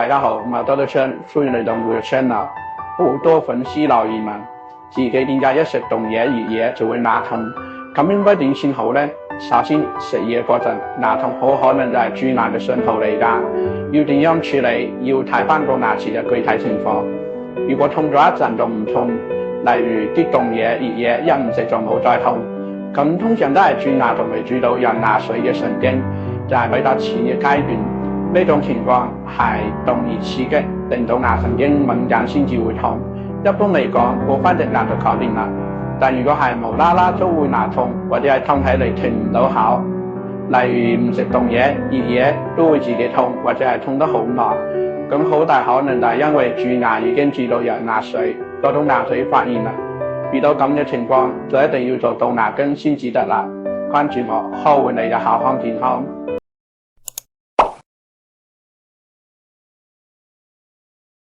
大家好，我多多聲，歡迎嚟到我嘅 channel。好多粉絲留言問自己點解一食凍嘢熱嘢就會牙痛，咁應該點先好呢？首先食嘢嗰陣牙痛好可能就係蛀牙嘅信號嚟㗎，要點樣處理？要睇翻個牙齒嘅具體情況。如果痛咗一陣就唔痛，例如啲凍嘢熱嘢一唔食就冇再痛，咁通常都係蛀牙同埋蛀到有牙髓嘅神經就係比較遲嘅階段。呢種情況係凍熱刺激令到牙神經敏感先至會痛。一般嚟講過翻隻牙就搞掂啦。但如果係無啦啦都會牙痛，或者係痛起嚟停唔到口，例如唔食凍嘢熱嘢都會自己痛，或者係痛得好耐，咁好大可能就係因為蛀牙已經蛀到有牙髓，嗰種牙髓發炎啦。遇到咁嘅情況就一定要做杜牙根先至得啦。關注我，呵護你嘅口腔健康。